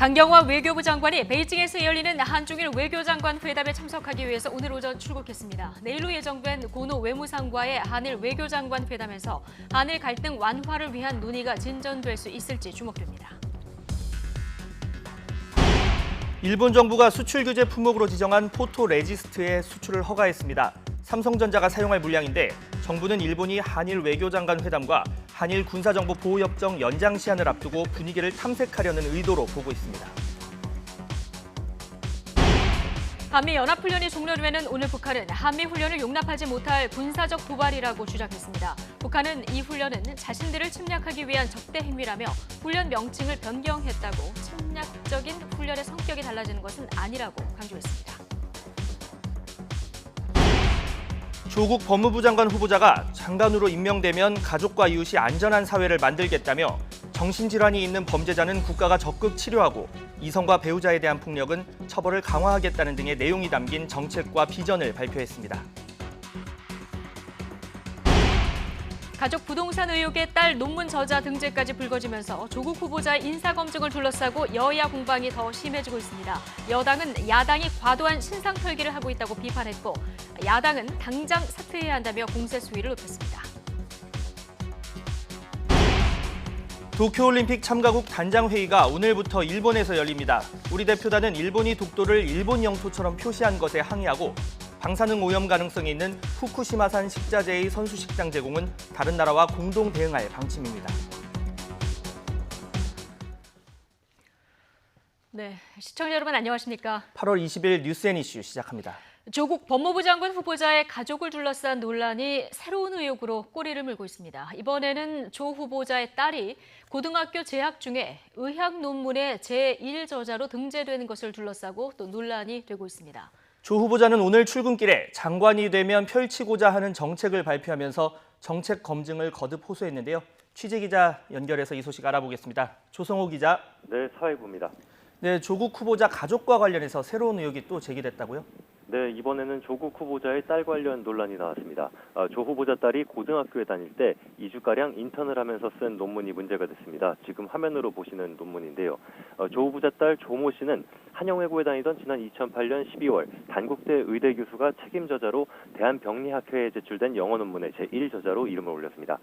강경화 외교부 장관이 베이징에서 열리는 한중일 외교장관 회담에 참석하기 위해서 오늘 오전 출국했습니다. 내일로 예정된 고노 외무상과의 한일 외교장관 회담에서 한일 갈등 완화를 위한 논의가 진전될 수 있을지 주목됩니다. 일본 정부가 수출 규제 품목으로 지정한 포토 레지스트의 수출을 허가했습니다. 삼성전자가 사용할 물량인데 정부는 일본이 한일 외교장관 회담과 한일 군사정보 보호협정 연장 시한을 앞두고 분위기를 탐색하려는 의도로 보고 있습니다. 한미연합훈련이 종료되면 오늘 북한은 한미훈련을 용납하지 못할 군사적 도발이라고 주장했습니다. 북한은 이 훈련은 자신들을 침략하기 위한 적대 행위라며 훈련 명칭을 변경했다고 침략적인 훈련의 성격이 달라지는 것은 아니라고 강조했습니다. 조국 법무부 장관 후보자가 장관으로 임명되면 가족과 이웃이 안전한 사회를 만들겠다며 정신질환이 있는 범죄자는 국가가 적극 치료하고 이성과 배우자에 대한 폭력은 처벌을 강화하겠다는 등의 내용이 담긴 정책과 비전을 발표했습니다. 가족 부동산 의혹에 딸 논문 저자 등재까지 불거지면서 조국 후보자의 인사검증을 둘러싸고 여야 공방이 더 심해지고 있습니다. 여당은 야당이 과도한 신상 털기를 하고 있다고 비판했고 야당은 당장 사퇴해야 한다며 공세 수위를 높였습니다. 도쿄올림픽 참가국 단장회의가 오늘부터 일본에서 열립니다. 우리 대표단은 일본이 독도를 일본 영토처럼 표시한 것에 항의하고 방사능 오염 가능성이 있는 후쿠시마산 식자재의 선수식장 제공은 다른 나라와 공동 대응할 방침입니다. 네, 시청자 여러분 안녕하십니까? 8월 20일 뉴스앤이슈 시작합니다. 조국 법무부 장관 후보자의 가족을 둘러싼 논란이 새로운 의혹으로 꼬리를 물고 있습니다. 이번에는 조 후보자의 딸이 고등학교 재학 중에 의학 논문의 제1저자로 등재되는 것을 둘러싸고 또 논란이 되고 있습니다. 조 후보자는 오늘 출근길에 장관이 되면 펼치고자 하는 정책을 발표하면서 정책 검증을 거듭 호소했는데요. 취재기자 연결해서 이 소식 알아보겠습니다. 조성호 기자. 네, 사회부입니다. 네, 조국 후보자 가족과 관련해서 새로운 의혹이 또 제기됐다고요? 네, 이번에는 조국 후보자의 딸 관련 논란이 나왔습니다. 조 후보자 딸이 고등학교에 다닐 때 2주가량 인턴을 하면서 쓴 논문이 문제가 됐습니다. 지금 화면으로 보시는 논문인데요. 조 후보자 딸 조모 씨는 한영외고에 다니던 지난 2008년 12월 단국대 의대 교수가 책임 저자로 대한병리학회에 제출된 영어 논문의 제1저자로 이름을 올렸습니다.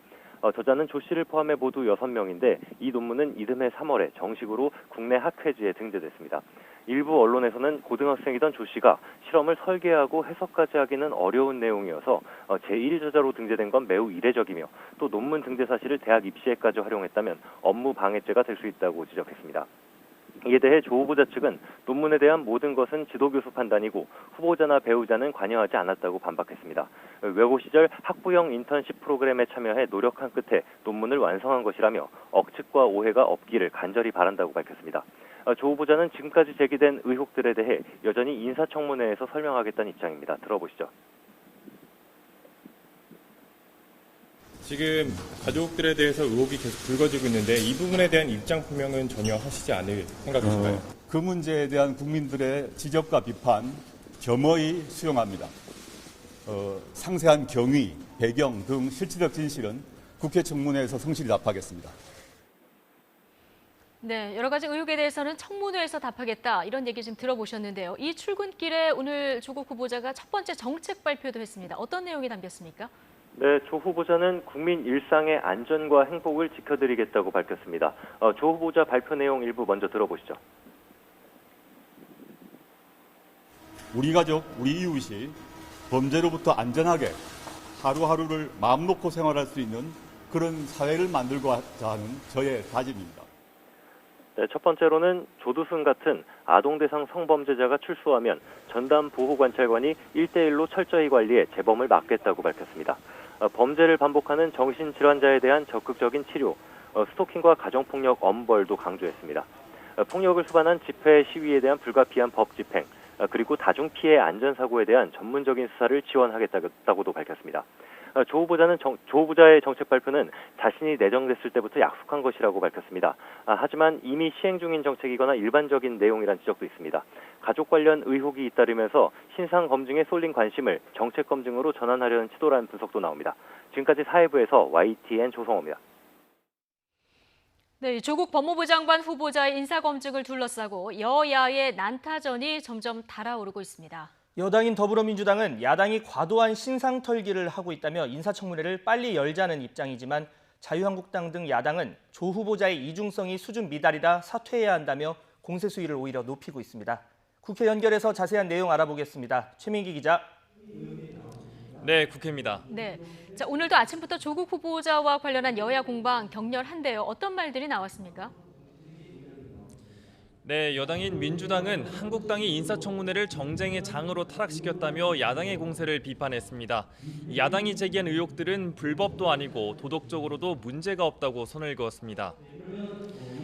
저자는 조 씨를 포함해 모두 6명인데 이 논문은 이듬해 3월에 정식으로 국내 학회지에 등재됐습니다. 일부 언론에서는 고등학생이던 조 씨가 실험을 설계하고 해석까지 하기는 어려운 내용이어서 제1저자로 등재된 건 매우 이례적이며 또 논문 등재 사실을 대학 입시에까지 활용했다면 업무 방해죄가 될 수 있다고 지적했습니다. 이에 대해 조 후보자 측은 논문에 대한 모든 것은 지도교수 판단이고 후보자나 배우자는 관여하지 않았다고 반박했습니다. 외고 시절 학부형 인턴십 프로그램에 참여해 노력한 끝에 논문을 완성한 것이라며 억측과 오해가 없기를 간절히 바란다고 밝혔습니다. 조 후보자는 지금까지 제기된 의혹들에 대해 여전히 인사청문회에서 설명하겠다는 입장입니다. 들어보시죠. 지금 가족들에 대해서 의혹이 계속 불거지고 있는데 이 부분에 대한 입장 표명은 전혀 하시지 않을 생각이신가요? 그 문제에 대한 국민들의 지적과 비판 겸허히 수용합니다. 상세한 경위, 배경 등 실질적 진실은 국회 청문회에서 성실히 답하겠습니다. 네, 여러 가지 의혹에 대해서는 청문회에서 답하겠다 이런 얘기 지금 들어보셨는데요. 이 출근길에 오늘 조국 후보자가 첫 번째 정책 발표도 했습니다. 어떤 내용이 담겼습니까? 네, 조 후보자는 국민 일상의 안전과 행복을 지켜드리겠다고 밝혔습니다. 조 후보자 발표 내용 일부 먼저 들어보시죠. 우리 가족, 우리 이웃이 범죄로부터 안전하게 하루하루를 마음 놓고 생활할 수 있는 그런 사회를 만들고자 하는 저의 다짐입니다. 네, 첫 번째로는 조두순 같은 아동대상 성범죄자가 출소하면 전담보호관찰관이 1대1로 철저히 관리해 재범을 막겠다고 밝혔습니다. 범죄를 반복하는 정신질환자에 대한 적극적인 치료, 스토킹과 가정폭력 엄벌도 강조했습니다. 폭력을 수반한 집회 시위에 대한 불가피한 법 집행, 그리고 다중피해 안전사고에 대한 전문적인 수사를 지원하겠다고도 밝혔습니다. 조 후보자의 정책 발표는 자신이 내정됐을 때부터 약속한 것이라고 밝혔습니다. 하지만 이미 시행 중인 정책이거나 일반적인 내용이란 지적도 있습니다. 가족 관련 의혹이 잇따르면서 신상 검증에 쏠린 관심을 정책 검증으로 전환하려는 시도라는 분석도 나옵니다. 지금까지 사회부에서 YTN 조성호입니다. 네, 조국 법무부 장관 후보자의 인사검증을 둘러싸고 여야의 난타전이 점점 달아오르고 있습니다. 여당인 더불어민주당은 야당이 과도한 신상털기를 하고 있다며 인사청문회를 빨리 열자는 입장이지만 자유한국당 등 야당은 조 후보자의 이중성이 수준 미달이라 사퇴해야 한다며 공세 수위를 오히려 높이고 있습니다. 국회 연결해서 자세한 내용 알아보겠습니다. 최민기 기자. 네, 국회입니다. 네, 자, 오늘도 아침부터 조국 후보자와 관련한 여야 공방 격렬한데요. 어떤 말들이 나왔습니까? 네, 여당인 민주당은 한국당이 인사청문회를 정쟁의 장으로 타락시켰다며 야당의 공세를 비판했습니다. 야당이 제기한 의혹들은 불법도 아니고 도덕적으로도 문제가 없다고 선을 그었습니다.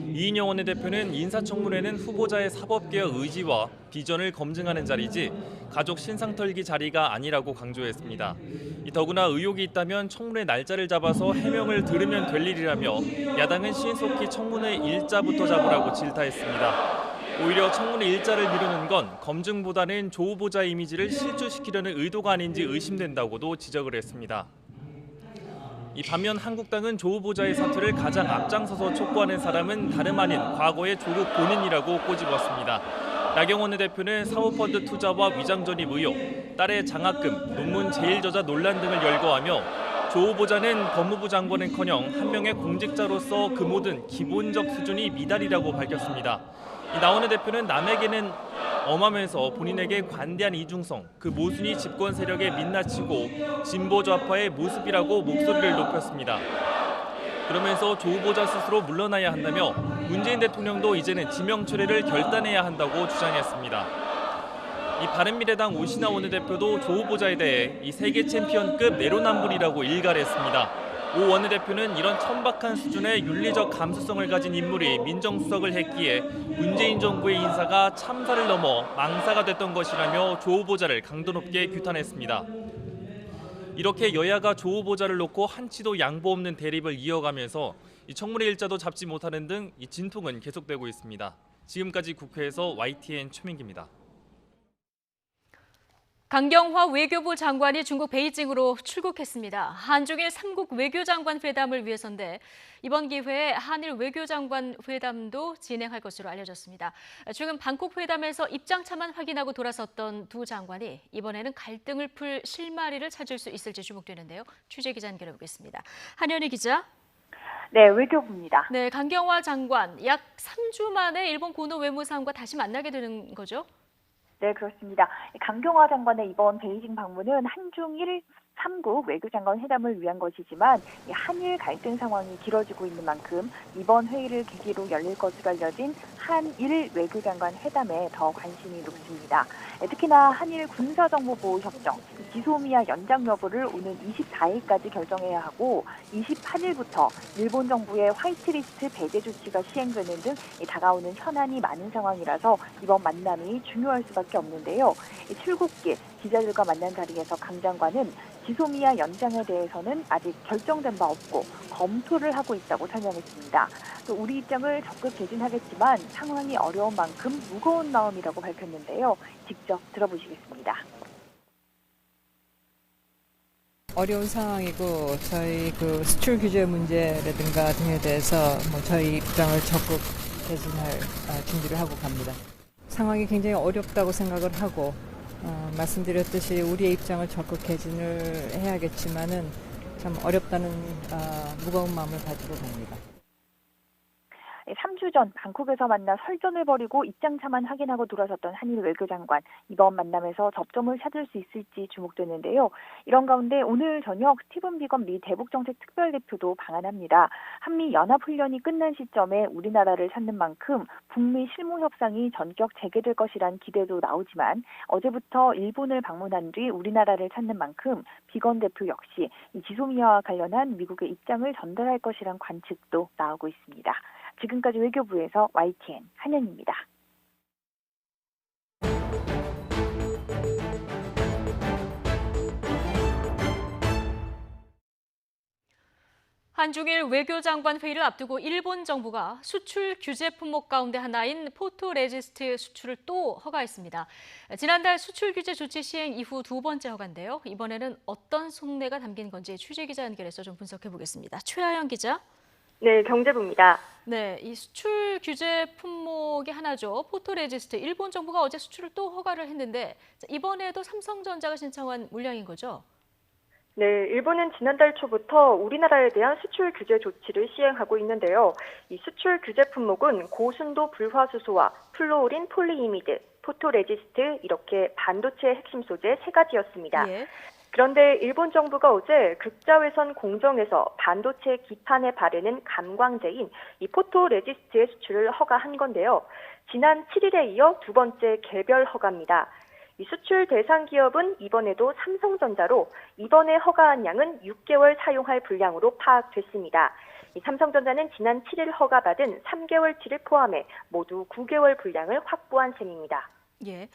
이인영 원내대표는 인사청문회는 후보자의 사법개혁 의지와 비전을 검증하는 자리지 가족 신상털기 자리가 아니라고 강조했습니다. 더구나 의혹이 있다면 청문회 날짜를 잡아서 해명을 들으면 될 일이라며 야당은 신속히 청문회 일자부터 잡으라고 질타했습니다. 오히려 청문회 일자를 미루는 건 검증보다는 조 후보자의 이미지를 실추시키려는 의도가 아닌지 의심된다고도 지적을 했습니다. 반면 한국당은 조 후보자의 사퇴를 가장 앞장서서 촉구하는 사람은 다름 아닌 과거의 조국 본인이라고 꼬집었습니다. 나경원 원내대표는 사모펀드 투자와 위장전입 의혹, 딸의 장학금, 논문 제일저자 논란 등을 열거하며 조 후보자는 법무부 장관은커녕 한 명의 공직자로서 그 모든 기본적 수준이 미달이라고 밝혔습니다. 나 원내대표는 남에게는 엄하면서 본인에게 관대한 이중성, 그 모순이 집권 세력에 민낯이고 진보 좌파의 모습이라고 목소리를 높였습니다. 그러면서 조 후보자 스스로 물러나야 한다며 문재인 대통령도 이제는 지명 철회를 결단해야 한다고 주장했습니다. 바른미래당 오신환 원내대표도 조 후보자에 대해 세계 챔피언급 내로남불이라고 일갈했습니다. 오 원내대표는 이런 천박한 수준의 윤리적 감수성을 가진 인물이 민정수석을 했기에 문재인 정부의 인사가 참사를 넘어 망사가 됐던 것이라며 조 후보자를 강도 높게 규탄했습니다. 이렇게 여야가 조 후보자를 놓고 한치도 양보 없는 대립을 이어가면서 청문회 일자도 잡지 못하는 등 진통은 계속되고 있습니다. 지금까지 국회에서 YTN 최민기입니다. 강경화 외교부 장관이 중국 베이징으로 출국했습니다. 한중일 3국 외교장관 회담을 위해서인데 이번 기회에 한일 외교장관 회담도 진행할 것으로 알려졌습니다. 최근 방콕 회담에서 입장차만 확인하고 돌아섰던 두 장관이 이번에는 갈등을 풀 실마리를 찾을 수 있을지 주목되는데요. 취재 기자 연결해보겠습니다. 한현희 기자. 네, 외교부입니다. 네, 강경화 장관 약 3주 만에 일본 고노 외무상과 다시 만나게 되는 거죠? 네, 그렇습니다. 강경화 장관의 이번 베이징 방문은 한중일 3국 외교장관 회담을 위한 것이지만 한일 갈등 상황이 길어지고 있는 만큼 이번 회의를 계기로 열릴 것으로 알려진 한일 외교장관 회담에 더 관심이 높습니다. 특히나 한일 군사정보보호 협정 지소미아 연장 여부를 오는 24일까지 결정해야 하고 28일부터 일본 정부의 화이트리스트 배제 조치가 시행되는 등 다가오는 현안이 많은 상황이라서 이번 만남이 중요할 수밖에 없는데요. 출국길 기자들과 만난 자리에서 강 장관은 지소미아 연장에 대해서는 아직 결정된 바 없고 검토를 하고 있다고 설명했습니다. 또 우리 입장을 적극 개진하겠지만 상황이 어려운 만큼 무거운 마음이라고 밝혔는데요. 직접 들어보시겠습니다. 어려운 상황이고 저희 수출 규제 문제라든가 등에 대해서 저희 입장을 적극 개진할 준비를 하고 갑니다. 상황이 굉장히 어렵다고 생각을 하고 말씀드렸듯이 우리의 입장을 적극 개진을 해야겠지만은 참 어렵다는 무거운 마음을 가지고 갑니다. 3주 전 방콕에서 만나 설전을 벌이고 입장차만 확인하고 돌아섰던 한일 외교장관. 이번 만남에서 접점을 찾을 수 있을지 주목되는데요. 이런 가운데 오늘 저녁 스티븐 비건 미 대북정책특별대표도 방한합니다. 한미 연합훈련이 끝난 시점에 우리나라를 찾는 만큼 북미 실무협상이 전격 재개될 것이란 기대도 나오지만 어제부터 일본을 방문한 뒤 우리나라를 찾는 만큼 비건 대표 역시 이 지소미아와 관련한 미국의 입장을 전달할 것이란 관측도 나오고 있습니다. 지금까지 외교부에서 YTN 한현입니다. 한중일 외교장관 회의를 앞두고 일본 정부가 수출 규제 품목 가운데 하나인 포토레지스트 수출을 또 허가했습니다. 지난달 수출 규제 조치 시행 이후 두 번째 허가인데요. 이번에는 어떤 속내가 담긴 건지 취재 기자 연결해서 좀 분석해 보겠습니다. 최하영 기자. 네, 경제부입니다. 네, 이 수출 규제 품목의 하나죠. 포토레지스트. 일본 정부가 어제 수출을 또 허가를 했는데 이번에도 삼성전자가 신청한 물량인 거죠? 네, 일본은 지난달 초부터 우리나라에 대한 수출 규제 조치를 시행하고 있는데요. 이 수출 규제 품목은 고순도 불화수소와 플로우린 폴리이미드, 포토레지스트 이렇게 반도체의 핵심 소재 3가지였습니다. 예. 그런데 일본 정부가 어제 극자외선 공정에서 반도체 기판에 바르는 감광제인 이 포토레지스트의 수출을 허가한 건데요. 지난 7일에 이어 두 번째 개별 허가입니다. 이 수출 대상 기업은 이번에도 삼성전자로 이번에 허가한 양은 6개월 사용할 분량으로 파악됐습니다. 이 삼성전자는 지난 7일 허가받은 3개월치를 포함해 모두 9개월 분량을 확보한 셈입니다. 예.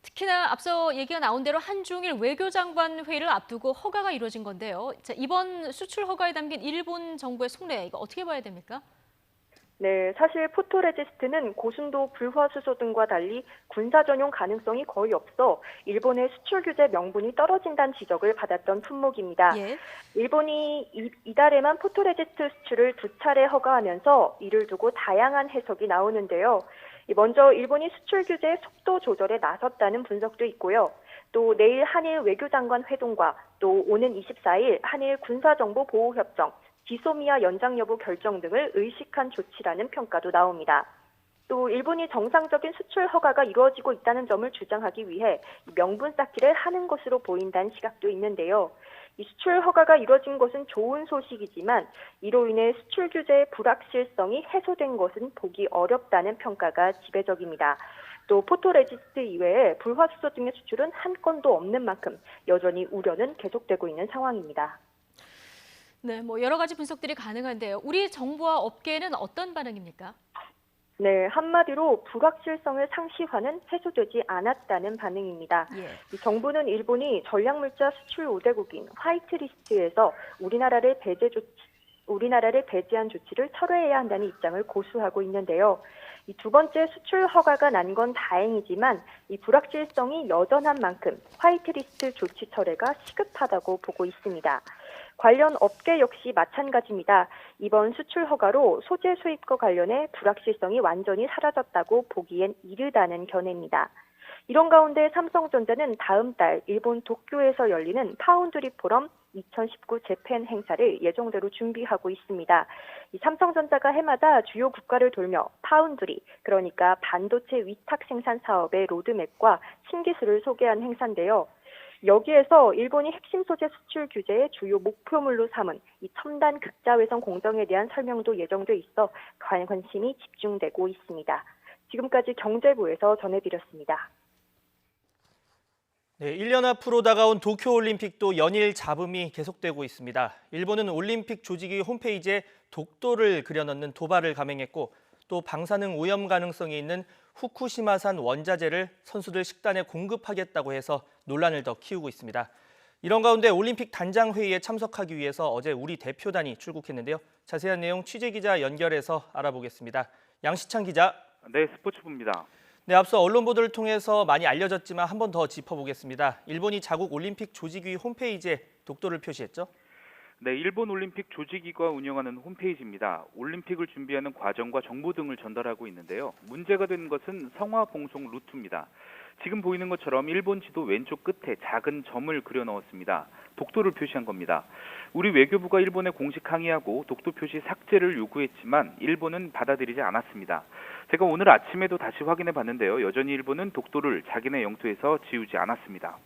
특히나 앞서 얘기가 나온 대로 한중일 외교장관 회의를 앞두고 허가가 이루어진 건데요. 자, 이번 수출 허가에 담긴 일본 정부의 속내, 이거 어떻게 봐야 됩니까? 네, 사실 포토레지스트는 고순도 불화수소 등과 달리 군사 전용 가능성이 거의 없어 일본의 수출 규제 명분이 떨어진다는 지적을 받았던 품목입니다. 예. 일본이 이달에만 포토레지스트 수출을 2차례 허가하면서 이를 두고 다양한 해석이 나오는데요. 먼저 일본이 수출 규제의 속도 조절에 나섰다는 분석도 있고요. 또 내일 한일 외교장관 회동과 또 오는 24일 한일 군사정보보호협정, 지소미아 연장 여부 결정 등을 의식한 조치라는 평가도 나옵니다. 또 일본이 정상적인 수출 허가가 이루어지고 있다는 점을 주장하기 위해 명분 쌓기를 하는 것으로 보인다는 시각도 있는데요. 이 수출 허가가 이루어진 것은 좋은 소식이지만 이로 인해 수출 규제의 불확실성이 해소된 것은 보기 어렵다는 평가가 지배적입니다. 또 포토레지스트 이외에 불화수소 등의 수출은 한 건도 없는 만큼 여전히 우려는 계속되고 있는 상황입니다. 네, 뭐 여러 가지 분석들이 가능한데요. 우리 정부와 업계는 어떤 반응입니까? 네, 한마디로 불확실성을 상시화는 해소되지 않았다는 반응입니다. 예. 이 정부는 일본이 전략물자 수출 5대국인 화이트리스트에서 우리나라를 배제한 조치를 철회해야 한다는 입장을 고수하고 있는데요. 이 두 번째 수출 허가가 난 건 다행이지만 이 불확실성이 여전한 만큼 화이트리스트 조치 철회가 시급하다고 보고 있습니다. 관련 업계 역시 마찬가지입니다. 이번 수출 허가로 소재 수입과 관련해 불확실성이 완전히 사라졌다고 보기엔 이르다는 견해입니다. 이런 가운데 삼성전자는 다음 달 일본 도쿄에서 열리는 파운드리 포럼 2019 재팬 행사를 예정대로 준비하고 있습니다. 이 삼성전자가 해마다 주요 국가를 돌며 파운드리, 그러니까 반도체 위탁 생산 사업의 로드맵과 신기술을 소개한 행사인데요. 여기에서 일본이 핵심 소재 수출 규제의 주요 목표물로 삼은 이 첨단 극자외선 공정에 대한 설명도 예정돼 있어 관심이 집중되고 있습니다. 지금까지 경제부에서 전해드렸습니다. 네, 1년 앞으로 다가온 도쿄올림픽도 연일 잡음이 계속되고 있습니다. 일본은 올림픽 조직위 홈페이지에 독도를 그려넣는 도발을 감행했고 또 방사능 오염 가능성이 있는 후쿠시마산 원자재를 선수들 식단에 공급하겠다고 해서 논란을 더 키우고 있습니다. 이런 가운데 올림픽 단장 회의에 참석하기 위해서 어제 우리 대표단이 출국했는데요. 자세한 내용 취재기자 연결해서 알아보겠습니다. 양시창 기자. 네, 스포츠부입니다. 네, 앞서 언론 보도를 통해서 많이 알려졌지만 한 번 더 짚어보겠습니다. 일본이 자국 올림픽 조직위 홈페이지에 독도를 표시했죠? 네, 일본 올림픽 조직위가 운영하는 홈페이지입니다. 올림픽을 준비하는 과정과 정보 등을 전달하고 있는데요. 문제가 된 것은 성화 봉송 루트입니다. 지금 보이는 것처럼 일본 지도 왼쪽 끝에 작은 점을 그려 넣었습니다. 독도를 표시한 겁니다. 우리 외교부가 일본에 공식 항의하고 독도 표시 삭제를 요구했지만 일본은 받아들이지 않았습니다. 제가 오늘 아침에도 다시 확인해 봤는데요. 여전히 일본은 독도를 자기네 영토에서 지우지 않았습니다.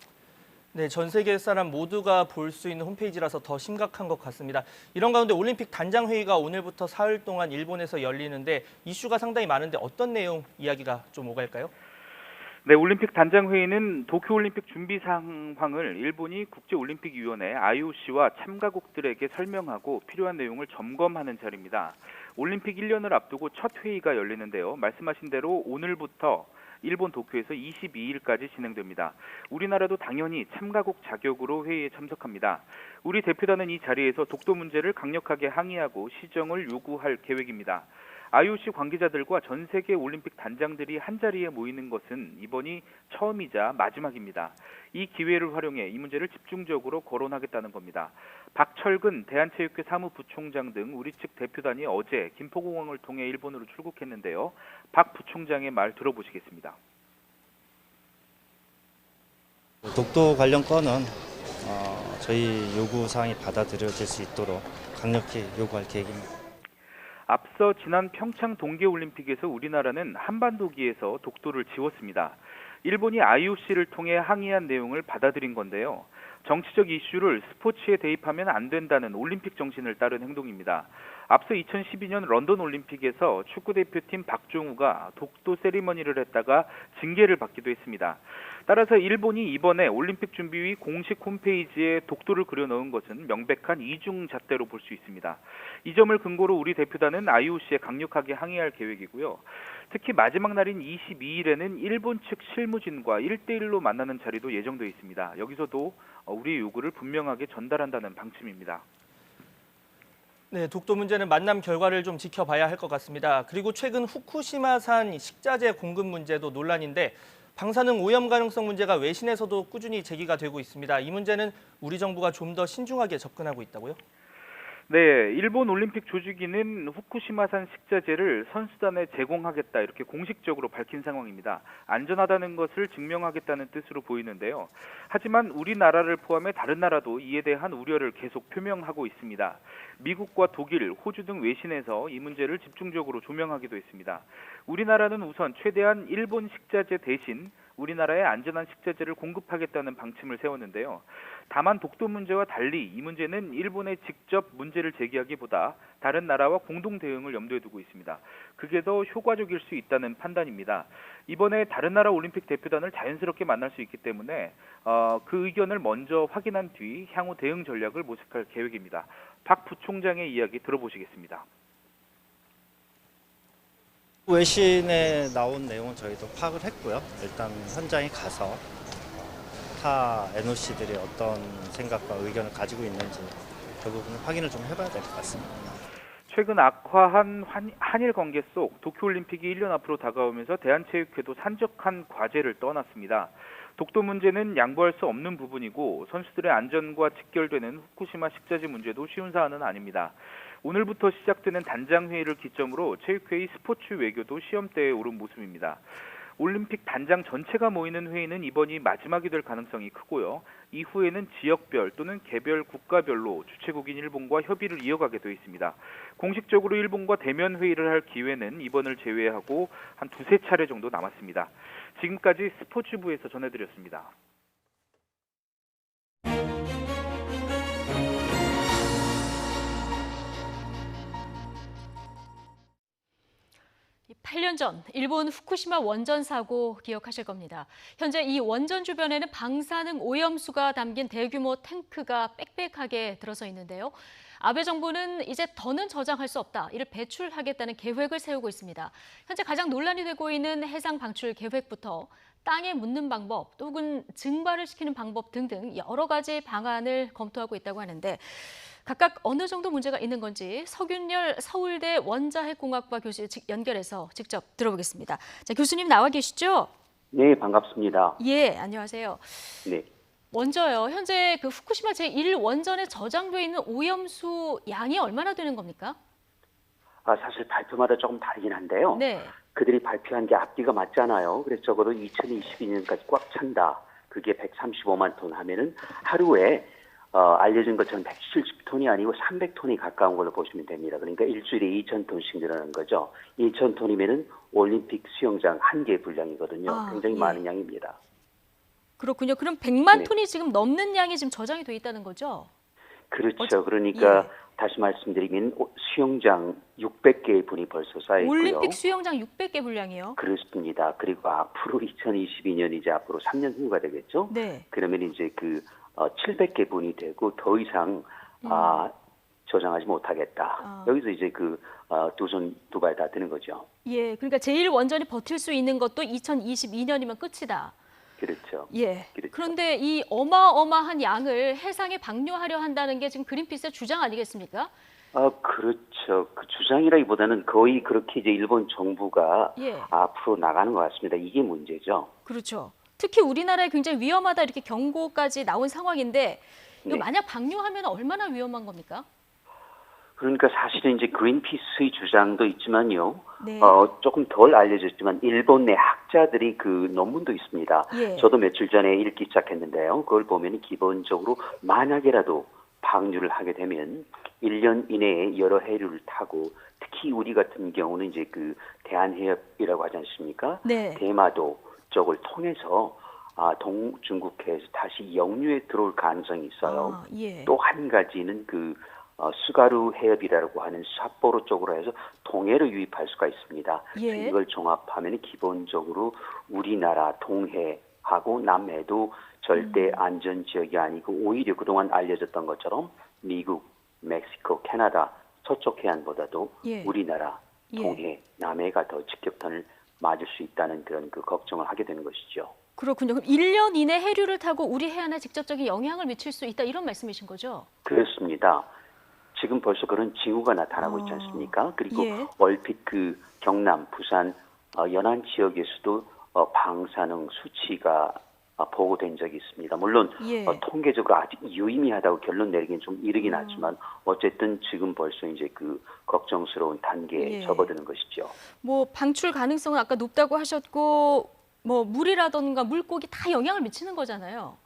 네, 전 세계 사람 모두가 볼 수 있는 홈페이지라서 더 심각한 것 같습니다. 이런 가운데 올림픽 단장 회의가 오늘부터 사흘 동안 일본에서 열리는데 이슈가 상당히 많은데 어떤 내용 이야기가 좀 오갈까요? 네, 올림픽 단장 회의는 도쿄올림픽 준비 상황을 일본이 국제올림픽위원회 IOC와 참가국들에게 설명하고 필요한 내용을 점검하는 자리입니다. 올림픽 1년을 앞두고 첫 회의가 열리는데요. 말씀하신 대로 오늘부터 일본 도쿄에서 22일까지 진행됩니다. 우리나라도 당연히 참가국 자격으로 회의에 참석합니다. 우리 대표단은 이 자리에서 독도 문제를 강력하게 항의하고 시정을 요구할 계획입니다. IOC 관계자들과 전 세계 올림픽 단장들이 한자리에 모이는 것은 이번이 처음이자 마지막입니다. 이 기회를 활용해 이 문제를 집중적으로 거론하겠다는 겁니다. 박철근 대한체육회 사무부총장 등 우리 측 대표단이 어제 김포공항을 통해 일본으로 출국했는데요. 박 부총장의 말 들어보시겠습니다. 독도 관련 건은 저희 요구사항이 받아들여질 수 있도록 강력히 요구할 계획입니다. 앞서 지난 평창 동계올림픽에서 우리나라는 한반도기에서 독도를 지웠습니다. 일본이 IOC를 통해 항의한 내용을 받아들인 건데요. 정치적 이슈를 스포츠에 대입하면 안 된다는 올림픽 정신을 따른 행동입니다. 앞서 2012년 런던 올림픽에서 축구대표팀 박종우가 독도 세리머니를 했다가 징계를 받기도 했습니다. 따라서 일본이 이번에 올림픽 준비위 공식 홈페이지에 독도를 그려넣은 것은 명백한 이중잣대로 볼 수 있습니다. 이 점을 근거로 우리 대표단은 IOC에 강력하게 항의할 계획이고요. 특히 마지막 날인 22일에는 일본 측 실무진과 1대1로 만나는 자리도 예정되어 있습니다. 여기서도 우리의 요구를 분명하게 전달한다는 방침입니다. 네, 독도 문제는 만남 결과를 좀 지켜봐야 할 것 같습니다. 그리고 최근 후쿠시마산 식자재 공급 문제도 논란인데 방사능 오염 가능성 문제가 외신에서도 꾸준히 제기가 되고 있습니다. 이 문제는 우리 정부가 좀 더 신중하게 접근하고 있다고요? 네, 일본 올림픽 조직위는 후쿠시마산 식자재를 선수단에 제공하겠다 이렇게 공식적으로 밝힌 상황입니다. 안전하다는 것을 증명하겠다는 뜻으로 보이는데요. 하지만 우리나라를 포함해 다른 나라도 이에 대한 우려를 계속 표명하고 있습니다. 미국과 독일, 호주 등 외신에서 이 문제를 집중적으로 조명하기도 했습니다. 우리나라는 우선 최대한 일본 식자재 대신 우리나라에 안전한 식자재를 공급하겠다는 방침을 세웠는데요. 다만 독도 문제와 달리 이 문제는 일본에 직접 문제를 제기하기보다 다른 나라와 공동 대응을 염두에 두고 있습니다. 그게 더 효과적일 수 있다는 판단입니다. 이번에 다른 나라 올림픽 대표단을 자연스럽게 만날 수 있기 때문에 그 의견을 먼저 확인한 뒤 향후 대응 전략을 모색할 계획입니다. 박 부총장의 이야기 들어보시겠습니다. 외신에 나온 내용은 저희도 파악을 했고요. 일단 현장에 가서 타 NOC들이 어떤 생각과 의견을 가지고 있는지 그 부분을 확인을 좀 해봐야 될 것 같습니다. 최근 악화한 한일 관계 속 도쿄올림픽이 1년 앞으로 다가오면서 대한체육회도 산적한 과제를 떠났습니다. 독도 문제는 양보할 수 없는 부분이고 선수들의 안전과 직결되는 후쿠시마 식자재 문제도 쉬운 사안은 아닙니다. 오늘부터 시작되는 단장회의를 기점으로 체육회의 스포츠 외교도 시험대에 오른 모습입니다. 올림픽 단장 전체가 모이는 회의는 이번이 마지막이 될 가능성이 크고요. 이후에는 지역별 또는 개별 국가별로 주최국인 일본과 협의를 이어가게 되어 있습니다. 공식적으로 일본과 대면 회의를 할 기회는 이번을 제외하고 한 두세 차례 정도 남았습니다. 지금까지 스포츠부에서 전해드렸습니다. 이 8년 전 일본 후쿠시마 원전 사고 기억하실 겁니다. 현재 이 원전 주변에는 방사능 오염수가 담긴 대규모 탱크가 빽빽하게 들어서 있는데요. 아베 정부는 이제 더는 저장할 수 없다. 이를 배출하겠다는 계획을 세우고 있습니다. 현재 가장 논란이 되고 있는 해상 방출 계획부터 땅에 묻는 방법, 혹은 증발을 시키는 방법 등등 여러 가지 방안을 검토하고 있다고 하는데 각각 어느 정도 문제가 있는 건지 서균열 서울대 원자핵공학과 교수 연결해서 직접 들어보겠습니다. 자, 교수님 나와 계시죠? 네, 반갑습니다. 예, 안녕하세요. 네. 먼저요, 현재 그 후쿠시마 제1원전에 저장돼 있는 오염수 양이 얼마나 되는 겁니까? 사실 발표마다 조금 다르긴 한데요. 네. 그들이 발표한 게 앞뒤가 맞잖아요. 그래서 적어도 2022년까지 꽉 찬다. 그게 135만 톤 하면은 하루에 알려진 것처럼 170톤이 아니고 300톤이 가까운 걸로 보시면 됩니다. 그러니까 일주일에 2,000톤씩 늘어나는 거죠. 2,000톤이면은 올림픽 수영장 1개 분량이거든요. 굉장히 많은 양입니다. 그렇군요. 그럼 100만 톤이 지금 넘는 양이 지금 저장이 돼 있다는 거죠? 그렇죠. 그러니까 다시 말씀드리면 수영장 600개의 분이 벌써 쌓여 있고요. 올림픽 수영장 600개 분량이요? 그렇습니다. 그리고 앞으로 2022년 이제 앞으로 3년 후가 되겠죠. 네. 그러면 이제 700개 분이 되고 더 이상 저장하지 못하겠다. 여기서 이제 두 손 두 발 다 드는 거죠. 예, 그러니까 제1원전이 버틸 수 있는 것도 2022년이면 끝이다. 그렇죠. 예. 그렇죠. 그런데 이 어마어마한 양을 해상에 방류하려 한다는 게 지금 그린피스의 주장 아니겠습니까? 그렇죠. 그 주장이라기보다는 거의 그렇게 이제 일본 정부가 예. 앞으로 나가는 것 같습니다. 이게 문제죠. 그렇죠. 특히 우리나라에 굉장히 위험하다 이렇게 경고까지 나온 상황인데 이거 네. 만약 방류하면 얼마나 위험한 겁니까? 그러니까 사실은 이제 그린피스의 주장도 있지만요. 네. 조금 덜 알려졌지만 일본 내 학자들이 그 논문도 있습니다. 예. 저도 며칠 전에 읽기 시작했는데요. 그걸 보면 기본적으로 만약에라도 방류를 하게 되면 1년 이내에 여러 해류를 타고 특히 우리 같은 경우는 이제 그 대한해협이라고 하지 않습니까? 네. 대마도 쪽을 통해서 동중국해에서 다시 역류에 들어올 가능성이 있어요. 예. 또 한 가지는 그 스가루 해협이라고 하는 삿포로 쪽으로 해서 동해로 유입할 수가 있습니다. 예. 이걸 종합하면 기본적으로 우리나라 동해하고 남해도 절대 안전 지역이 아니고 오히려 그동안 알려졌던 것처럼 미국, 멕시코, 캐나다 서쪽 해안보다도 예. 우리나라 예. 동해, 남해가 더 직격탄을 맞을 수 있다는 그런 그 걱정을 하게 되는 것이죠. 그렇군요. 그럼 1년 이내 해류를 타고 우리 해안에 직접적인 영향을 미칠 수 있다 이런 말씀이신 거죠? 그렇습니다. 지금 벌써 그런 징후가 나타나고 있지 않습니까? 그리고 예. 얼핏 그 경남, 부산, 연안 지역에서도 방사능 수치가 보고된 적이 있습니다. 물론 예. 통계적으로 아직 유의미하다고 결론 내리긴 좀 이르긴 하지만 어쨌든 지금 벌써 이제 그 걱정스러운 단계에 예. 접어드는 것이죠. 뭐 방출 가능성은 아까 높다고 하셨고 뭐 물이라던가 물고기 다 영향을 미치는 거잖아요.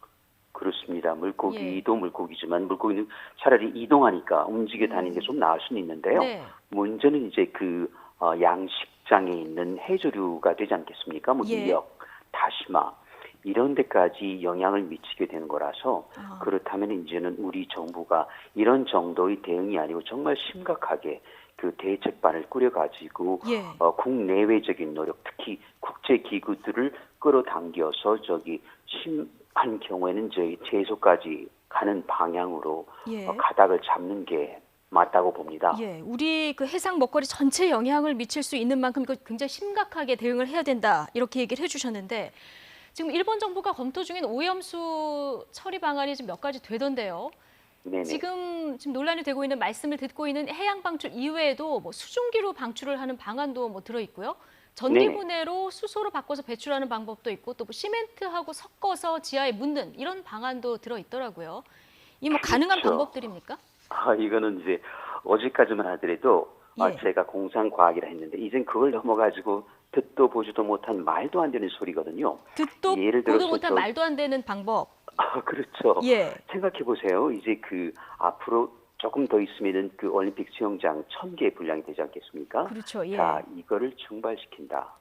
그렇습니다. 물고기도 물고기지만 물고기는 차라리 이동하니까 움직여 다니는 게 좀 나을 수는 있는데요. 네. 문제는 이제 그 양식장에 있는 해조류가 되지 않겠습니까? 뭐 예. 미역, 다시마 이런 데까지 영향을 미치게 되는 거라서 그렇다면 이제는 우리 정부가 이런 정도의 대응이 아니고 정말 심각하게 그 대책반을 꾸려가지고 예. 국내외적인 노력, 특히 국제기구들을 끌어당겨서 심한 경우에는 저희 제소까지 가는 방향으로 예. 가닥을 잡는 게 맞다고 봅니다. 예, 우리 그 해상 먹거리 전체에 영향을 미칠 수 있는 만큼 이거 굉장히 심각하게 대응을 해야 된다 이렇게 얘기를 해주셨는데 지금 일본 정부가 검토 중인 오염수 처리 방안이 지금 몇 가지 되던데요. 네네. 지금 논란이 되고 있는 말씀을 듣고 있는 해양 방출 이외에도 뭐 수증기로 방출을 하는 방안도 뭐 들어 있고요. 전기 분해로 수소로 바꿔서 배출하는 방법도 있고 또 뭐 시멘트하고 섞어서 지하에 묻는 이런 방안도 들어 있더라고요. 이 뭐 가능한 그렇죠. 방법들입니까? 이거는 이제 어제까지만 하더라도 예. 제가 공상과학이라 했는데 이젠 그걸 넘어가지고 듣도 보지도 못한 말도 안 되는 소리거든요. 듣도 예를 보도 들어서 못한 말도 안 되는 방법. 그렇죠. 예. 생각해 보세요. 이제 그 앞으로 조금 더 있으면은 그 올림픽 수영장 1,000개 분량이 되지 않겠습니까? 그렇죠. 예. 자, 이거를 증발시킨다.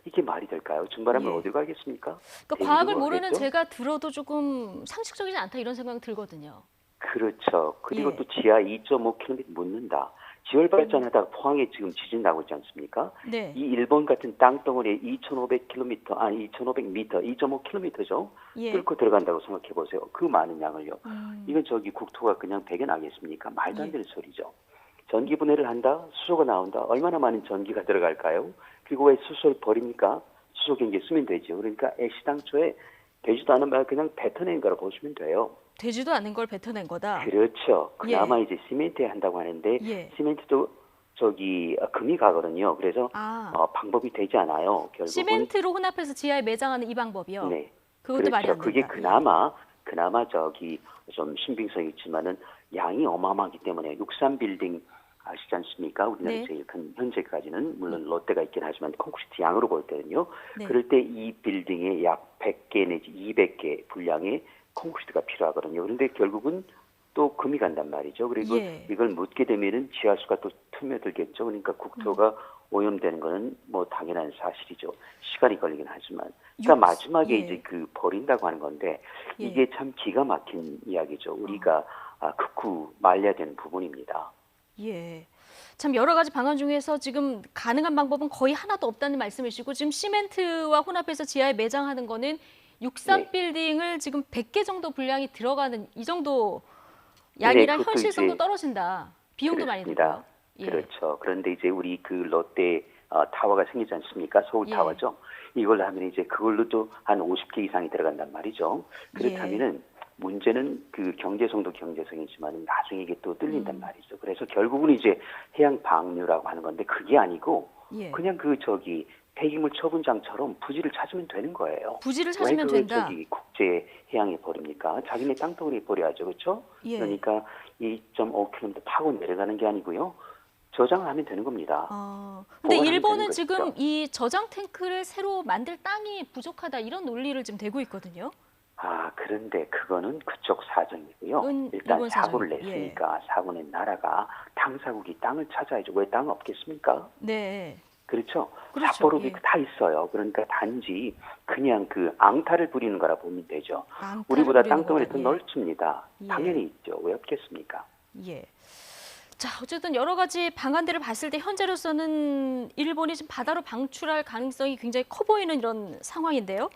이게 말이 될까요? 증발하면 예. 어디 가겠습니까? 그러니까 과학을 대기록을 모르는 하겠죠? 제가 들어도 조금 상식적이지 않다 이런 생각이 들거든요. 그렇죠. 그리고 예. 또 지하 2.5km 묻는다. 지열 발전하다가 포항에 지금 지진 나고 있지 않습니까? 네. 이 일본 같은 땅덩어리에 2,500m, 2,500m,2.5km죠. 예. 뚫고 들어간다고 생각해 보세요. 그 많은 양을요. 이건 국토가 그냥 배겨나겠습니까? 말도 안 예. 되는 소리죠. 전기 분해를 한다? 수소가 나온다? 얼마나 많은 전기가 들어갈까요? 그리고 왜 수소를 버립니까? 수소 경기에 쓰면 되죠. 그러니까 애시당초에 되지도 않은 말 그냥 뱉어낸 거라 보시면 돼요. 되지도 않은 걸 뱉어낸 거다. 그렇죠. 그나마 예. 이제 시멘트에 한다고 하는데 예. 시멘트도 금이 가거든요. 그래서 방법이 되지 않아요. 결국은 시멘트로 혼합해서 지하에 매장하는 이 방법이요. 네. 그것도 말이 안 그렇죠. 된다. 그게 그나마 좀 신빙성이 있지만은 양이 어마어마하기 때문에 63 빌딩 아시지 않습니까? 우리나라에서 네. 제일 큰 현재까지는 물론 롯데가 있긴 하지만 콘크리트 양으로 볼 때는요. 네. 그럴 때 이 빌딩에 약 100개 내지 200개 분량의 콘크리트가 필요하거든요. 그런데 결국은 또 금이 간단 말이죠. 그리고 예. 이걸 묻게 되면은 지하수가 또 틈며들겠죠. 그러니까 국토가 오염되는 거는 뭐 당연한 사실이죠. 시간이 걸리긴 하지만. 그러니까 마지막에 예. 이제 버린다고 하는 건데 예. 이게 참 기가 막힌 이야기죠. 우리가 극구 말려야 되는 부분입니다. 예. 참 여러 가지 방안 중에서 지금 가능한 방법은 거의 하나도 없다는 말씀이시고 지금 시멘트와 혼합해서 지하에 매장하는 거는 63 네. 빌딩을 지금 100개 정도 분량이 들어가는 이 정도 양이랑 그것도 현실성도 이제 떨어진다. 비용도 많이 그렇습니다. 들고요. 예. 그렇죠. 그런데 이제 우리 그 롯데 타워가 생기지 않습니까? 서울 예. 타워죠. 이걸 하면 이제 그걸로도 한 50개 이상이 들어간단 말이죠. 그렇다면은 문제는 그 경제성도 경제성이지만 나중에 이게 또 뚫린단 말이죠. 그래서 결국은 이제 해양 방류라고 하는 건데 그게 아니고 예. 그냥 폐기물 처분장처럼 부지를 찾으면 되는 거예요. 부지를 찾으면 왜 된다. 국제 해양에 버립니까? 자기네 땅덩어리에 버려야죠, 그렇죠? 예. 그러니까 2.5km 파고 내려가는 게 아니고요. 저장을 하면 되는 겁니다. 근데 보관하면 일본은 되는 지금 것이죠. 이 저장 탱크를 새로 만들 땅이 부족하다 이런 논리를 지금 대고 있거든요. 그런데 그거는 그쪽 사정이고요. 일단 일본 사고를 사정. 냈으니까 사고 낸 나라가 당사국이 땅을 찾아야죠. 왜 땅 없겠습니까? 네. 그렇죠. 그렇죠. 삿포로도 예. 다 있어요. 그러니까 단지 그냥 그 앙탈을 부리는 거라 보면 되죠. 앙탈을 우리보다 부리는 땅덩어리 거다. 더 예. 넓습니다. 예. 당연히 있죠. 왜 없겠습니까? 예. 자, 어쨌든 여러 가지 방안들을 봤을 때 현재로서는 일본이 지금 바다로 방출할 가능성이 굉장히 커 보이는 이런 상황인데요.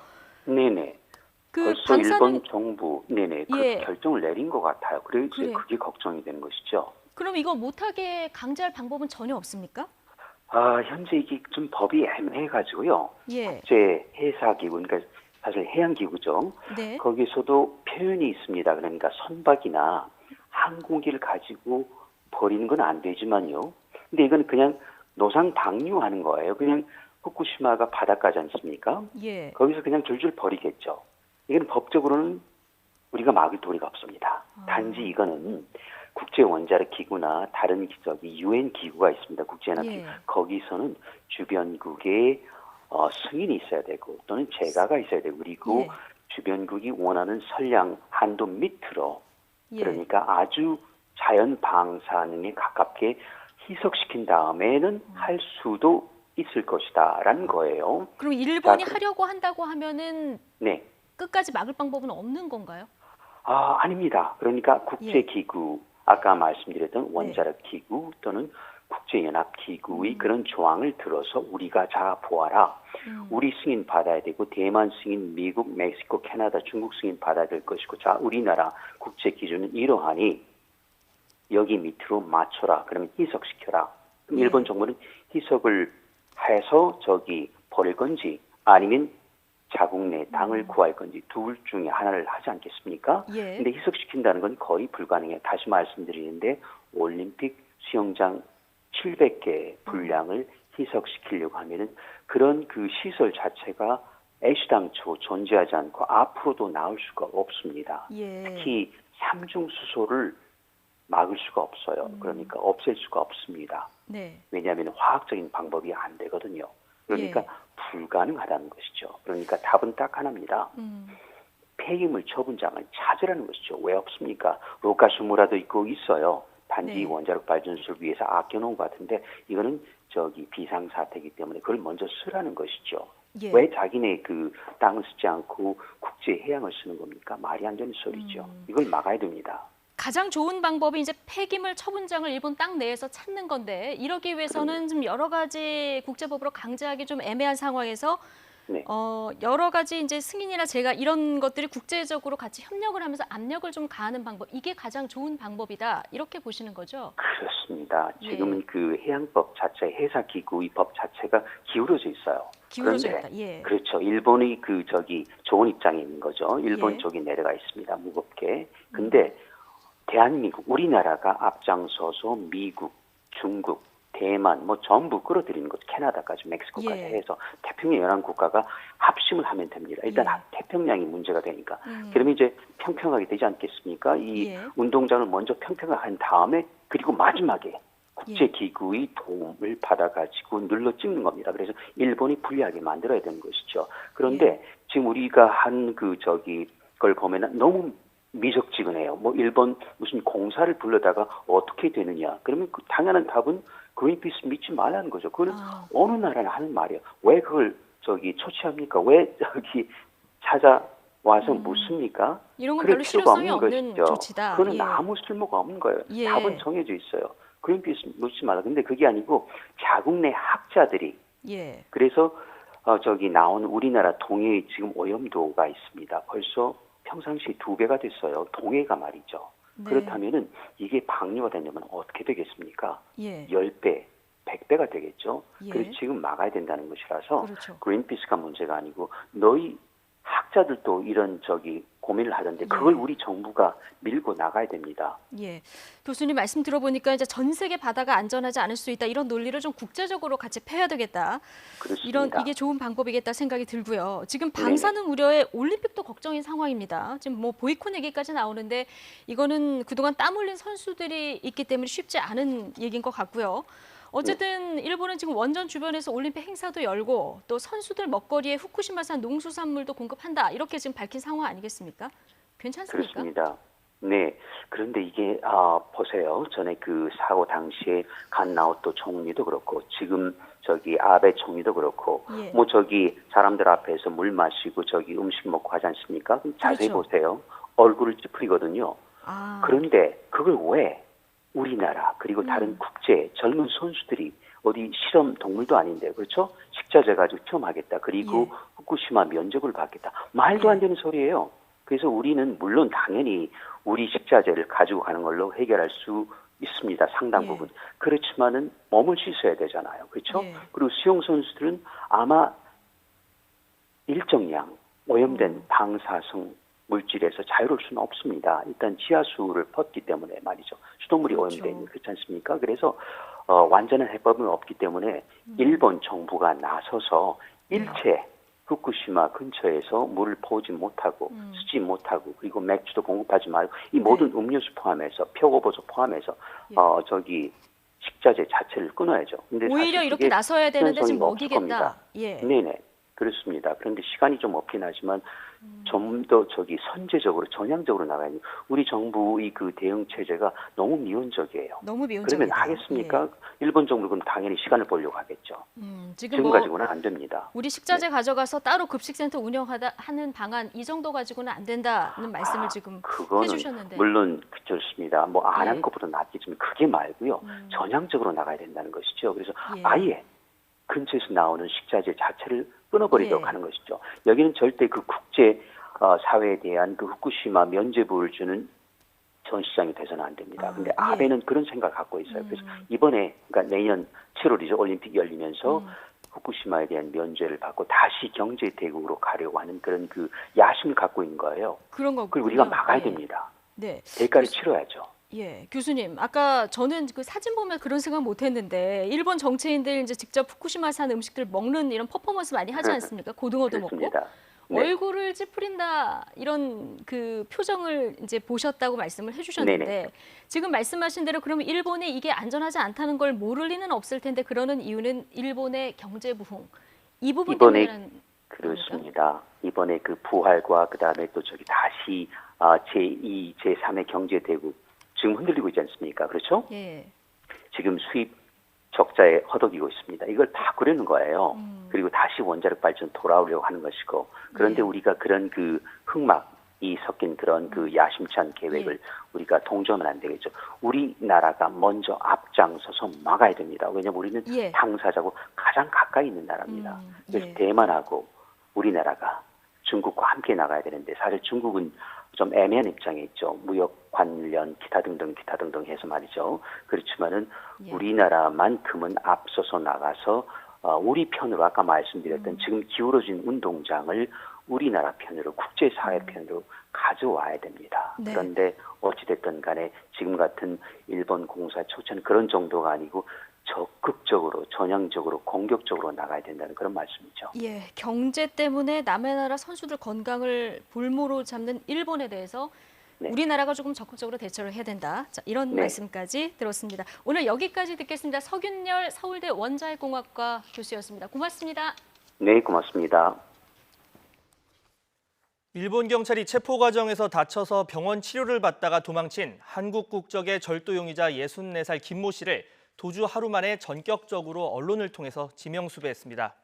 네네. 벌써 방사능 일본 정부 예. 그 결정을 내린 것 같아요. 그래서 그래. 그게 걱정이 되는 것이죠. 그럼 이거 못하게 강제할 방법은 전혀 없습니까? 현재 이게 좀 법이 애매해가지고요. 예. 국제 해사기구, 그러니까 사실 해양기구죠. 네. 거기서도 표현이 있습니다. 그러니까 선박이나 항공기를 가지고 버리는 건 안 되지만요. 근데 이건 그냥 노상 방류하는 거예요. 그냥 후쿠시마가 바닷가지 않습니까? 예. 거기서 그냥 줄줄 버리겠죠. 이건 법적으로는 우리가 막을 도리가 없습니다. 단지 이거는 국제 원자력 기구나 다른 유엔 기구가 있습니다. 국제연합기구. 예. 거기서는 주변국의 승인이 있어야 되고 또는 재가가 있어야 되고 그리고 예. 주변국이 원하는 선량 한도 밑으로 예. 그러니까 아주 자연 방사능에 가깝게 희석시킨 다음에는 할 수도 있을 것이다라는 거예요. 그럼 일본이 자, 하려고 한다고 하면은 네. 끝까지 막을 방법은 없는 건가요? 아닙니다. 그러니까 국제기구, 아까 말씀드렸던 원자력 기구 또는 국제연합기구의 그런 조항을 들어서 우리가 자 보아라. 우리 승인 받아야 되고 대만 승인, 미국, 멕시코, 캐나다, 중국 승인 받아야 될 것이고 자 우리나라 국제기준은 이러하니 여기 밑으로 맞춰라. 그러면 희석시켜라. 그럼 일본 정부는 희석을 해서 버릴 건지 아니면 자국 내 땅을 구할 건지 둘 중에 하나를 하지 않겠습니까? 예. 근데 희석시킨다는 건 거의 불가능해요. 다시 말씀드리는데 올림픽 수영장 700개 분량을 희석시키려고 하면은 그런 그 시설 자체가 애시당초 존재하지 않고 앞으로도 나올 수가 없습니다. 예. 특히 삼중 수소를 막을 수가 없어요. 그러니까 없앨 수가 없습니다. 네. 왜냐하면 화학적인 방법이 안 되거든요. 그러니까 예. 불가능하다는 것이죠. 그러니까 답은 딱 하나입니다. 폐기물 처분장을 찾으라는 것이죠. 왜 없습니까? 로카스무라도 있고 있어요. 단지 네. 원자력 발전소를 위해서 아껴놓은 것 같은데 이거는 비상사태이기 때문에 그걸 먼저 쓰라는 것이죠. 예. 왜 자기네 그 땅을 쓰지 않고 국제 해양을 쓰는 겁니까? 말이 안 되는 소리죠. 이걸 막아야 됩니다. 가장 좋은 방법이 이제 폐기물 처분장을 일본 땅 내에서 찾는 건데 이러기 위해서는 좀 여러 가지 국제법으로 강제하기 좀 애매한 상황에서 네. 여러 가지 이제 승인이나 제가 이런 것들이 국제적으로 같이 협력을 하면서 압력을 좀 가하는 방법 이게 가장 좋은 방법이다 이렇게 보시는 거죠? 그렇습니다. 예. 지금은 그 해양법 자체, 해사기구의 법 자체가 기울어져 있어요. 기울어져 그런데 있다. 예. 그렇죠. 일본이 좋은 입장에 있는 거죠. 일본 예. 쪽이 내려가 있습니다. 무겁게. 근데 대한민국, 우리나라가 앞장서서 미국, 중국, 대만 전부 끌어들이는 거죠. 캐나다까지, 멕시코까지 예. 해서 태평양 연안국가가 합심을 하면 됩니다. 일단 태평양이 문제가 되니까. 그러면 이제 평평하게 되지 않겠습니까? 이 예. 운동장을 먼저 평평한 다음에 그리고 마지막에 국제기구의 도움을 받아가지고 눌러 찍는 겁니다. 그래서 일본이 불리하게 만들어야 되는 것이죠. 그런데 지금 우리가 한 걸 보면 너무 미적지근해요. 일본 무슨 공사를 불러다가 어떻게 되느냐. 그러면 그 당연한 답은 그린피스 믿지 말라는 거죠. 그거는 어느 나라나 하는 말이에요. 왜 그걸 조치합니까? 왜 찾아와서 묻습니까? 이런 건 그럴 별로 필요가 실효성이 없는 없는 것이죠. 조치다. 그거는 예. 아무 쓸모가 없는 거예요. 예. 답은 정해져 있어요. 그린피스 묻지 말라. 근데 그게 아니고 자국 내 학자들이 예. 그래서 나온 우리나라 동해에 지금 오염도가 있습니다. 벌써 평상시 2배가 됐어요. 동해가 말이죠. 네. 그렇다면은 이게 방류가 되려면 어떻게 되겠습니까? 예. 10배, 100배가 되겠죠. 예. 그래서 지금 막아야 된다는 것이라서 그렇죠. 그린피스가 문제가 아니고 너희 학자들도 이런 고민을 하던데 그걸 우리 정부가 밀고 나가야 됩니다. 예, 교수님 말씀 들어보니까 이제 전 세계 바다가 안전하지 않을 수 있다 이런 논리를 좀 국제적으로 같이 펴야 되겠다. 그렇습니다. 이게 좋은 방법이겠다 생각이 들고요. 지금 방사능 우려에 올림픽도 걱정인 상황입니다. 지금 뭐 보이콧 얘기까지 나오는데 이거는 그동안 땀 흘린 선수들이 있기 때문에 쉽지 않은 얘기인 것 같고요. 어쨌든 일본은 지금 원전 주변에서 올림픽 행사도 열고 또 선수들 먹거리에 후쿠시마산 농수산물도 공급한다. 이렇게 지금 밝힌 상황 아니겠습니까? 괜찮습니까? 그렇습니다. 네. 그런데 이게 보세요. 전에 그 사고 당시에 간나오토 총리도 그렇고 지금 저기 아베 총리도 그렇고 예. 뭐 저기 사람들 앞에서 물 마시고 저기 음식 먹고 하지 않습니까? 자세히 그렇죠. 보세요. 얼굴을 찌푸리거든요. 아, 그런데 그걸 왜 우리나라 그리고 다른 국제 젊은 선수들이 어디 실험 동물도 아닌데 그렇죠? 식자재 가지고 시험하겠다. 그리고 후쿠시마 면접을 받겠다. 말도 안 되는 소리예요. 그래서 우리는 물론 당연히 우리 식자재를 가지고 가는 걸로 해결할 수 있습니다. 상당 부분. 그렇지만은 몸을 씻어야 되잖아요. 그렇죠? 그리고 수영 선수들은 아마 일정량 오염된 방사성 물질에서 자유로울 수는 없습니다. 일단 지하수를 뻗기 때문에 말이죠. 수돗물이 오염되어 있는 그렇지 않습니까? 그래서 완전한 해법은 없기 때문에 일본 정부가 나서서 일체 후쿠시마 근처에서 물을 보지 못하고 쓰지 못하고 그리고 맥주도 공급하지 말고 이 모든 음료수 포함해서 표고버섯 포함해서 저기 식자재 자체를 끊어야죠. 근데 오히려 사실 이렇게 그게 나서야 되는데 지금 없을 겁니다. 먹이겠다. 예. 네네. 그렇습니다. 그런데 시간이 좀 없긴 하지만 좀 더 저기 선제적으로 전향적으로 나가야 돼요. 우리 정부의 그 대응 체제가 너무 미온적이에요. 너무 미온적이다. 그러면 하겠습니까? 일본 정부 그럼 당연히 시간을 벌려고 하겠죠. 지금 지금 뭐 가지고는 안 됩니다. 우리 식자재 가져가서 따로 급식센터 운영하는 방안 이 정도 가지고는 안 된다는 말씀을 지금 그거는 해주셨는데. 물론 좋습니다. 뭐 안 한 것보다 낫겠지만 그게 말고요. 전향적으로 나가야 된다는 것이죠. 그래서 아예 근처에서 나오는 식자재 자체를 끊어버리도록 하는 것이죠. 여기는 절대 그 국제 사회에 대한 그 후쿠시마 면죄부를 주는 전시장이 돼서는 안 됩니다. 근데 아베는 그런 생각을 갖고 있어요. 그래서 이번에 그러니까 내년 7월이죠. 올림픽이 열리면서 후쿠시마에 대한 면죄를 받고 다시 경제 대국으로 가려고 하는 그런 그 야심을 갖고 있는 거예요. 그런 거군요. 그리고 우리가 막아야 됩니다. 네. 대가를 치러야죠. 예, 교수님, 아까 저는 그 사진 보면 그런 생각 못했는데 일본 정치인들 이제 직접 후쿠시마산 음식들 먹는 이런 퍼포먼스 많이 하지 않습니까? 고등어도 먹고 네. 얼굴을 찌푸린다 이런 그 표정을 이제 보셨다고 말씀을 해주셨는데 네네. 지금 말씀하신 대로 그러면 일본이 이게 안전하지 않다는 걸 모를 리는 없을 텐데 그러는 이유는 일본의 경제 부흥 이 부분 때문에 그렇습니다. 이번에 그 부활과 그다음에 또 저기 다시 제2, 제3의 경제 대국 지금 흔들리고 있지 않습니까? 그렇죠? 예. 지금 수입 적자에 허덕이고 있습니다. 이걸 바꾸려는 거예요. 그리고 다시 원자력 발전 돌아오려고 하는 것이고 그런데 우리가 그런 그 흑막이 섞인 그런 그 야심찬 계획을 우리가 동조하면 안 되겠죠. 우리나라가 먼저 앞장서서 막아야 됩니다. 왜냐하면 우리는 당사자고 가장 가까이 있는 나라입니다. 그래서 대만하고 우리나라가 중국과 함께 나가야 되는데 사실 중국은 좀 애매한 입장에 있죠. 무역 관련 기타 등등 해서 말이죠. 그렇지만은 우리나라만큼은 앞서서 나가서 우리 편으로 아까 말씀드렸던 지금 기울어진 운동장을 우리나라 편으로 국제사회 편으로 가져와야 됩니다. 네. 그런데 어찌됐든 간에 지금 같은 일본 공사 초차는 그런 정도가 아니고 적극적으로 전향적으로 공격적으로 나가야 된다는 그런 말씀이죠. 예, 경제 때문에 남의 나라 선수들 건강을 볼모로 잡는 일본에 대해서 우리나라가 조금 적극적으로 대처를 해야 된다. 자, 이런 말씀까지 들었습니다. 오늘 여기까지 듣겠습니다. 서균열 서울대 원자핵공학과 교수였습니다. 고맙습니다. 네, 고맙습니다. 일본 경찰이 체포 과정에서 다쳐서 병원 치료를 받다가 도망친 한국 국적의 절도용의자 64살 김모 씨를 도주 하루 만에 전격적으로 언론을 통해서 지명수배했습니다.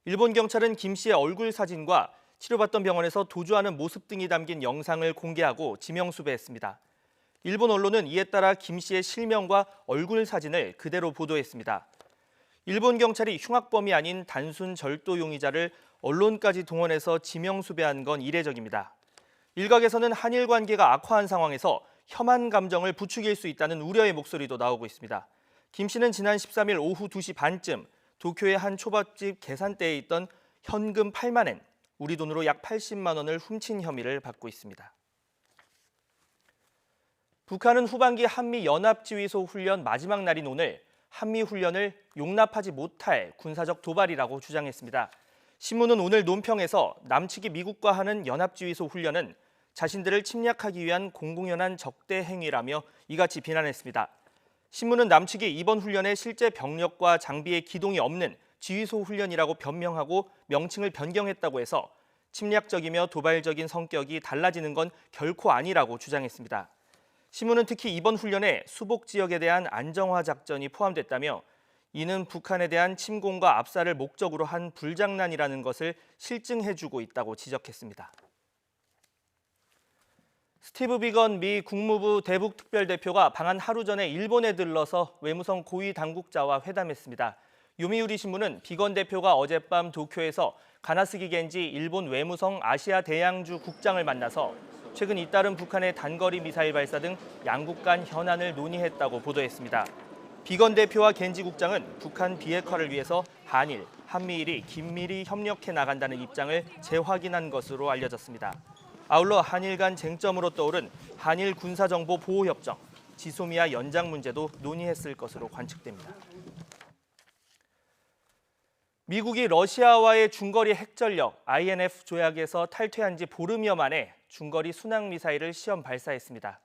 일본 경찰은 김 씨의 얼굴 사진과 치료받던 병원에서 도주하는 모습 등이 담긴 영상을 공개하고 지명수배했습니다. 일본 언론은 이에 따라 김 씨의 실명과 얼굴 사진을 그대로 보도했습니다. 일본 경찰이 흉악범이 아닌 단순 절도 용의자를 언론까지 동원해서 지명수배한 건 이례적입니다. 일각에서는 한일 관계가 악화한 상황에서 혐한 감정을 부추길 수 있다는 우려의 목소리도 나오고 있습니다. 김 씨는 지난 13일 오후 2시 반쯤 도쿄의 한 초밥집 계산대에 있던 현금 8만 엔, 우리 돈으로 약 80만 원을 훔친 혐의를 받고 있습니다. 북한은 후반기 한미연합지휘소 훈련 마지막 날인 오늘 한미 훈련을 용납하지 못할 군사적 도발이라고 주장했습니다. 신문은 오늘 논평에서 남측이 미국과 하는 연합지휘소 훈련은 자신들을 침략하기 위한 공공연한 적대 행위라며 이같이 비난했습니다. 신문은 남측이 이번 훈련에 실제 병력과 장비의 기동이 없는 지휘소 훈련이라고 변명하고 명칭을 변경했다고 해서 침략적이며 도발적인 성격이 달라지는 건 결코 아니라고 주장했습니다. 신문은 특히 이번 훈련에 수복 지역에 대한 안정화 작전이 포함됐다며 이는 북한에 대한 침공과 압살을 목적으로 한 불장난이라는 것을 실증해주고 있다고 지적했습니다. 스티브 비건 미 국무부 대북특별대표가 방한 하루 전에 일본에 들러서 외무성 고위 당국자와 회담했습니다. 요미우리 신문은 비건 대표가 어젯밤 도쿄에서 가나스기 겐지 일본 외무성 아시아 대양주 국장을 만나서 최근 잇따른 북한의 단거리 미사일 발사 등 양국 간 현안을 논의했다고 보도했습니다. 비건 대표와 겐지 국장은 북한 비핵화를 위해서 한일, 한미일이 긴밀히 협력해 나간다는 입장을 재확인한 것으로 알려졌습니다. 아울러 한일 간 쟁점으로 떠오른 한일 군사정보 보호협정, 지소미아 연장 문제도 논의했을 것으로 관측됩니다. 미국이 러시아와의 중거리 핵전력 INF 조약에서 탈퇴한 지 보름여 만에 중거리 순항미사일을 시험 발사했습니다.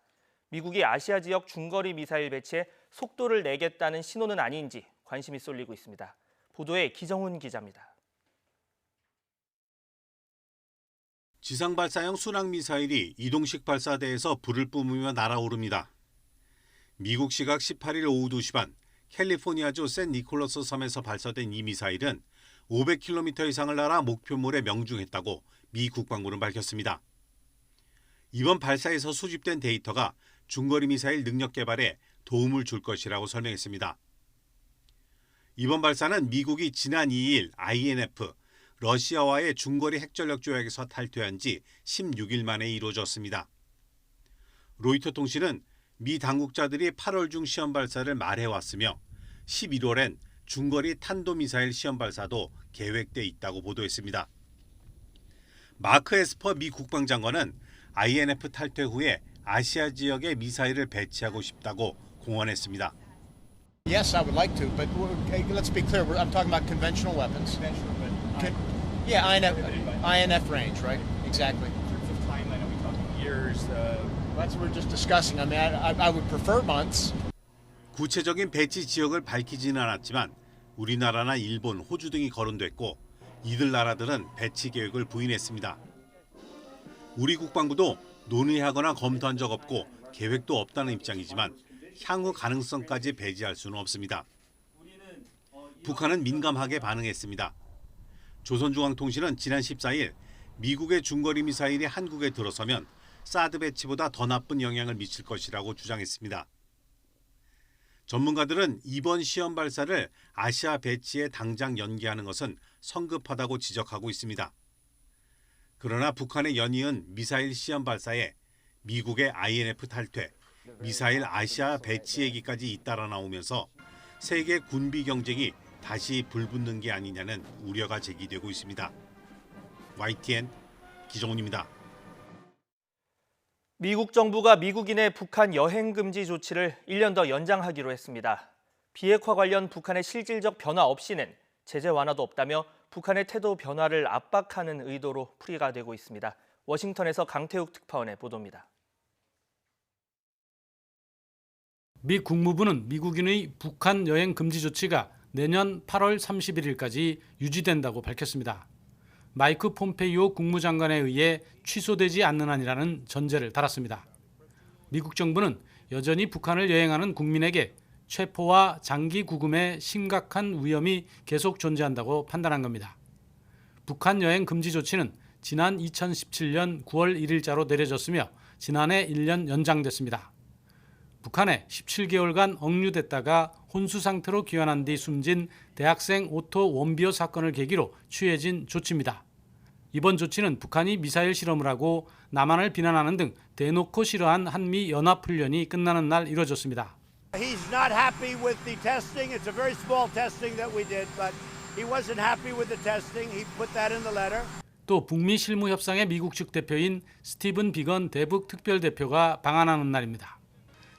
미국이 아시아 지역 중거리 미사일 배치에 속도를 내겠다는 신호는 아닌지 관심이 쏠리고 있습니다. 보도에 기정훈 기자입니다. 지상 발사형 순항미사일이 이동식 발사대에서 불을 뿜으며 날아오릅니다. 미국 시각 18일 오후 2시 반 캘리포니아주 샌니콜라스 섬에서 발사된 이 미사일은 500km 이상을 날아 목표물에 명중했다고 미 국방부는 밝혔습니다. 이번 발사에서 수집된 데이터가 중거리 미사일 능력 개발에 도움을 줄 것이라고 설명했습니다. 이번 발사는 미국이 지난 2일 INF, 러시아와의 중거리 핵전력 조약에서 탈퇴한 지 16일 만에 이루어졌습니다. 로이터 통신은 미 당국자들이 8월 중 시험 발사를 말해왔으며 11월엔 중거리 탄도미사일 시험 발사도 계획돼 있다고 보도했습니다. 마크 에스퍼 미 국방장관은 INF 탈퇴 후에 아시아 지역에 미사일을 배치하고 싶다고 공언했습니다. Yes, I would like to, but let's be clear. I'm talking about conventional weapons. Yeah, INF range, right? Exactly. Of time, I know we talked years. That's what we're just discussing. I mean, I would prefer months. 구체적인 배치 지역을 밝히지는 않았지만 우리나라나 일본, 호주 등이 거론됐고 이들 나라들은 배치 계획을 부인했습니다. 우리 국방부도 논의하거나 검토한 적 없고 계획도 없다는 입장이지만 향후 가능성까지 배제할 수는 없습니다. 북한은 민감하게 반응했습니다. 조선중앙통신은 지난 14일 미국의 중거리 미사일이 한국에 들어서면 사드 배치보다 더 나쁜 영향을 미칠 것이라고 주장했습니다. 전문가들은 이번 시험 발사를 아시아 배치에 당장 연기하는 것은 성급하다고 지적하고 있습니다. 그러나 북한의 연이은 미사일 시험 발사에 미국의 INF 탈퇴, 미사일 아시아 배치 얘기까지 잇따라 나오면서 세계 군비 경쟁이 다시 불붙는 게 아니냐는 우려가 제기되고 있습니다. YTN 기정훈입니다. 미국 정부가 미국인의 북한 여행 금지 조치를 1년 더 연장하기로 했습니다. 비핵화 관련 북한의 실질적 변화 없이는 제재 완화도 없다며 북한의 태도 변화를 압박하는 의도로 풀이가 되고 있습니다. 워싱턴에서 강태욱 특파원의 보도입니다. 미 국무부는 미국인의 북한 여행 금지 조치가 내년 8월 31일까지 유지된다고 밝혔습니다. 마이크 폼페이오 국무장관에 의해 취소되지 않는 한이라는 전제를 달았습니다. 미국 정부는 여전히 북한을 여행하는 국민에게 체포와 장기 구금의 심각한 위험이 계속 존재한다고 판단한 겁니다. 북한 여행 금지 조치는 지난 2017년 9월 1일자로 내려졌으며 지난해 1년 연장됐습니다. 북한에 17개월간 억류됐다가 혼수 상태로 귀환한 뒤 숨진 대학생 오토 원비어 사건을 계기로 취해진 조치입니다. 이번 조치는 북한이 미사일 실험을 하고 남한을 비난하는 등 대놓고 싫어한 한미 연합훈련이 끝나는 날 이뤄졌습니다. He's not happy with the testing. It's a very small testing that we did, but he wasn't happy with the testing. He put that in the letter. 또 북미 실무 협상의 미국 측 대표인 스티븐 비건 대북 특별대표가 방한하는 날입니다.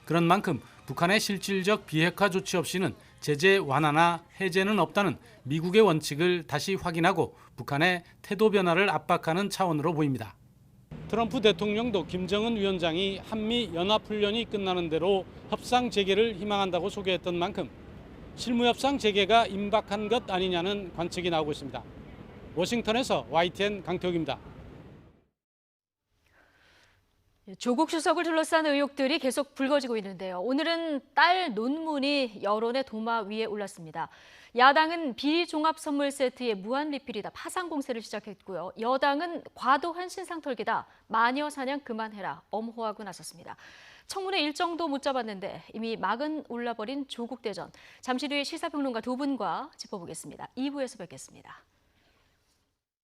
그런 만큼 북한의 실질적 비핵화 조치 없이는 제재 완화나 해제는 없다는 미국의 원칙을 다시 확인하고 북한의 태도 변화를 압박하는 차원으로 보입니다. 트럼프 대통령도 김정은 위원장이 한미 연합훈련이 끝나는 대로 협상 재개를 희망한다고 소개했던 만큼 실무협상 재개가 임박한 것 아니냐는 관측이 나오고 있습니다. 워싱턴에서 YTN 강태욱입니다. 조국 수석을 둘러싼 의혹들이 계속 불거지고 있는데요. 오늘은 딸 논문이 여론의 도마 위에 올랐습니다. 야당은 비종합 선물 세트의 무한 리필이다 파상 공세를 시작했고요. 여당은 과도한 신상 털기다 마녀 사냥 그만해라 엄호하고 나섰습니다. 청문회 일정도 못 잡았는데 이미 막은 올라버린 조국 대전. 잠시 뒤에 시사평론가 두 분과 짚어보겠습니다. 2부에서 뵙겠습니다.